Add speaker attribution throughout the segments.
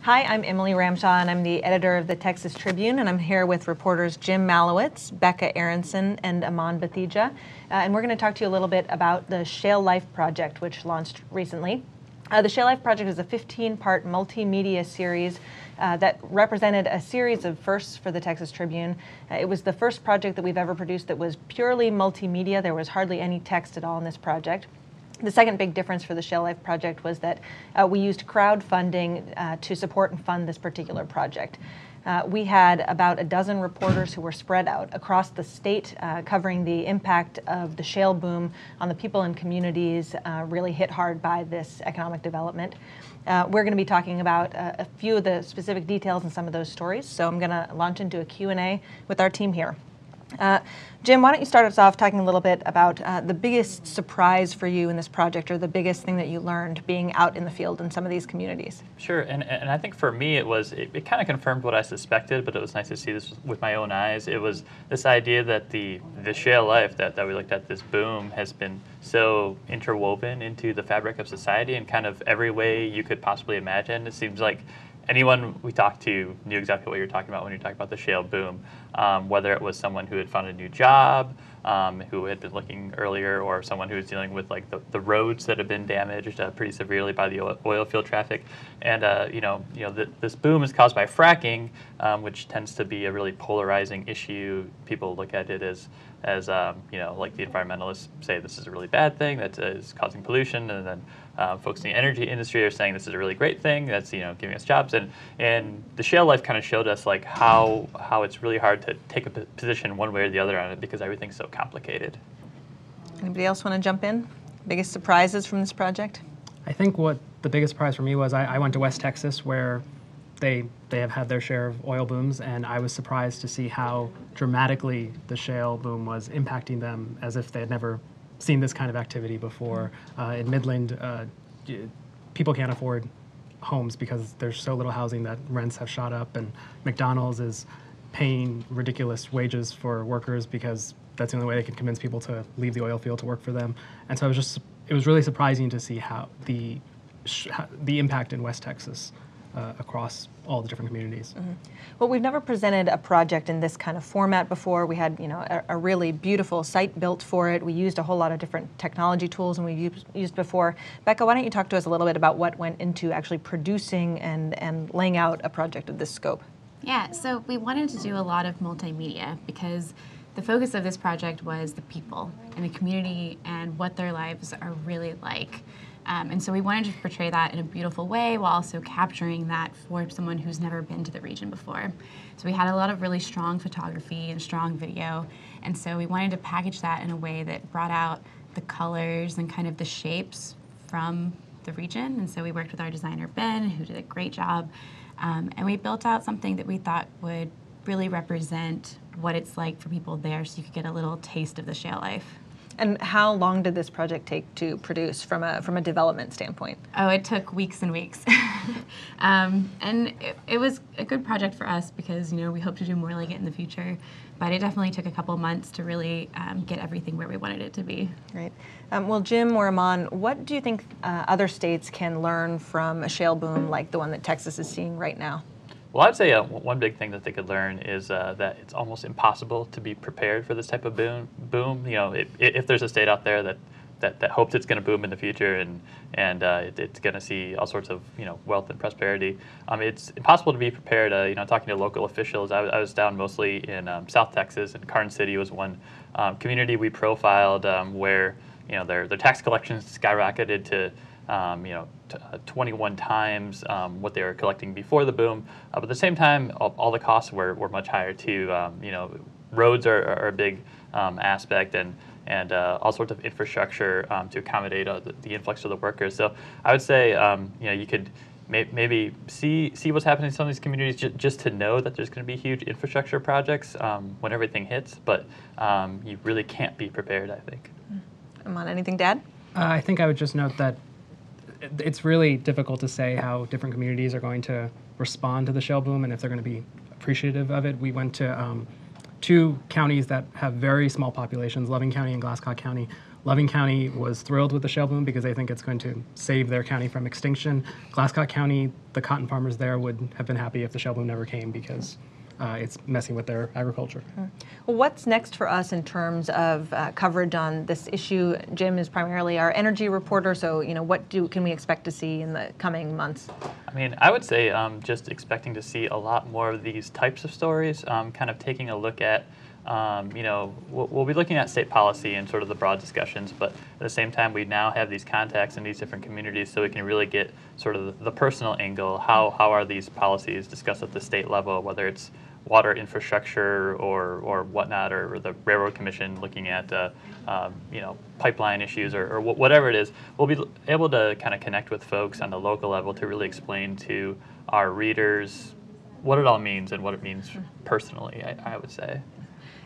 Speaker 1: Hi, I'm Emily Ramshaw, and I'm the editor of the Texas Tribune, and I'm here with reporters Jim Malewitz, Becca Aaronson, and Aman Batheja. And we're going to talk to you a little bit about the Shale Life project, which launched recently. The Shale Life project is a 15-part multimedia series that represented a series of firsts for the Texas Tribune. It was the first project that we've ever produced that was purely multimedia. There was hardly any text at all in this project. The second big difference for the Shale Life project was that we used crowdfunding to support and fund this particular project. We had about a dozen reporters who were spread out across the state, covering the impact of the shale boom on the people and communities really hit hard by this economic development. We're going to be talking about a few of the specific details in some of those stories, so I'm going to launch into a Q&A with our team here. Jim, why don't you start us off talking a little bit about the biggest surprise for you in this project, or the biggest thing that you learned being out in the field in some of these communities?
Speaker 2: Sure, and I think for me it kind of confirmed what I suspected, but it was nice to see this with my own eyes. It was this idea that the shale life that we looked at, this boom, has been so interwoven into the fabric of society in kind of every way you could possibly imagine. It seems like anyone we talked to knew exactly what you're talking about when you're talking about the shale boom, whether it was someone who had found a new job, who had been looking earlier, or someone who was dealing with like the roads that have been damaged pretty severely by the oil field traffic. And this boom is caused by fracking, which tends to be a really polarizing issue. People look at it as like the environmentalists say this is a really bad thing that is causing pollution, and then folks in the energy industry are saying this is a really great thing that's giving us jobs. And the Shale Life kind of showed us like how it's really hard to take a position one way or the other on it because everything's so complicated.
Speaker 1: Anybody else want to jump in? Biggest surprises from this project?
Speaker 3: I think what the biggest surprise for me was I went to West Texas, where they have had their share of oil booms, and I was surprised to see how dramatically the shale boom was impacting them, as if they had never seen this kind of activity before. In Midland, people can't afford homes because there's so little housing that rents have shot up, and McDonald's is paying ridiculous wages for workers because that's the only way they can convince people to leave the oil field to work for them. And so it was really surprising to see how the impact in West Texas across all the different communities.
Speaker 1: Mm-hmm. Well, we've never presented a project in this kind of format before. We had, a really beautiful site built for it. We used a whole lot of different technology tools than we've used before. Becca, why don't you talk to us a little bit about what went into actually producing and laying out a project of this scope?
Speaker 4: Yeah, so we wanted to do a lot of multimedia because the focus of this project was the people and the community and what their lives are really like. And so we wanted to portray that in a beautiful way while also capturing that for someone who's never been to the region before. So we had a lot of really strong photography and strong video, and so we wanted to package that in a way that brought out the colors and kind of the shapes from the region. And so we worked with our designer, Ben, who did a great job, and we built out something that we thought would really represent what it's like for people there, so you could get a little taste of the shale life.
Speaker 1: And how long did this project take to produce from a development standpoint?
Speaker 4: Oh, it took weeks and weeks. And it was a good project for us because, we hope to do more like it in the future. But it definitely took a couple months to really get everything where we wanted it to be.
Speaker 1: Great. Well, Jim or Aman, what do you think other states can learn from a shale boom like the one that Texas is seeing right now?
Speaker 2: Well, I'd say one big thing that they could learn is that it's almost impossible to be prepared for this type of boom. If there's a state out there that hopes it's going to boom in the future and it's going to see all sorts of wealth and prosperity, it's impossible to be prepared. Talking to local officials, I was down mostly in South Texas, and Karn City was one community we profiled where their tax collections skyrocketed to 21 times what they were collecting before the boom. But at the same time, all the costs were much higher too. Roads are a big aspect, and all sorts of infrastructure to accommodate the influx of the workers. So I would say you could maybe see what's happening in some of these communities just to know that there's going to be huge infrastructure projects when everything hits. But you really can't be prepared, I think.
Speaker 1: Aman, anything to add?
Speaker 3: I think I would just note that it's really difficult to say how different communities are going to respond to the shale boom and if they're going to be appreciative of it. We went to two counties that have very small populations, Loving County and Glasscock County, Loving County was thrilled with the shale boom because they think it's going to save their county from extinction. Glasscock County, the cotton farmers there would have been happy if the shale boom never came because it's messing with their agriculture.
Speaker 1: Well, what's next for us in terms of coverage on this issue? Jim is primarily our energy reporter, so what can we expect to see in the coming months?
Speaker 2: I mean, I would say just expecting to see a lot more of these types of stories, kind of taking a look at we'll be looking at state policy and sort of the broad discussions, but at the same time, we now have these contacts in these different communities, so we can really get sort of the personal angle. How are these policies discussed at the state level, whether it's water infrastructure or whatnot, or the Railroad Commission looking at pipeline issues or whatever it is. We'll be able to kind of connect with folks on the local level to really explain to our readers what it all means and what it means personally, I would say.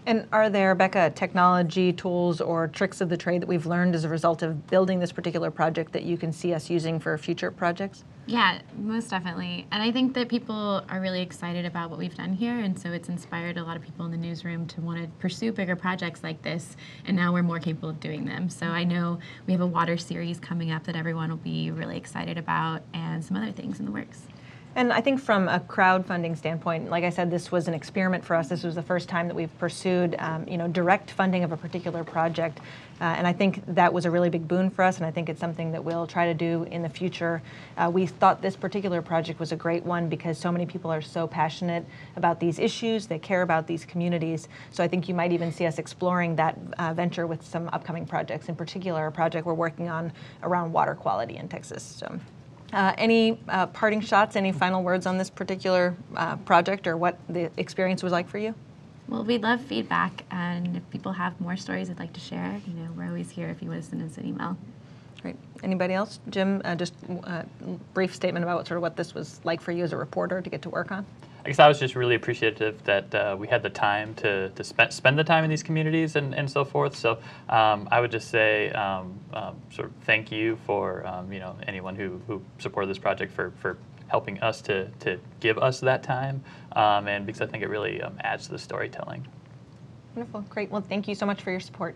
Speaker 1: And are there, Becca, technology tools or tricks of the trade that we've learned as a result of building this particular project that you can see us using for future projects?
Speaker 4: Yeah, most definitely. And I think that people are really excited about what we've done here, and so it's inspired a lot of people in the newsroom to want to pursue bigger projects like this, and now we're more capable of doing them. So I know we have a water series coming up that everyone will be really excited about, and some other things in the works.
Speaker 1: And I think from a crowdfunding standpoint, like I said, this was an experiment for us. This was the first time that we've pursued, direct funding of a particular project. And I think that was a really big boon for us, and I think it's something that we'll try to do in the future. We thought this particular project was a great one because so many people are so passionate about these issues. They care about these communities. So I think you might even see us exploring that venture with some upcoming projects, in particular a project we're working on around water quality in Texas. So. Any parting shots, any final words on this particular project or what the experience was like for you?
Speaker 4: Well, we'd love feedback, and if people have more stories they'd like to share, we're always here if you want to send us an email.
Speaker 1: Great. Anybody else? Jim, just a brief statement about what this was like for you as a reporter to get to work on.
Speaker 2: I guess I was just really appreciative that we had the time to spend the time in these communities and so forth. So I would just say sort of thank you for anyone who supported this project for helping us to give us that time, and because I think it really adds to the storytelling.
Speaker 1: Wonderful. Great. Well, thank you so much for your support.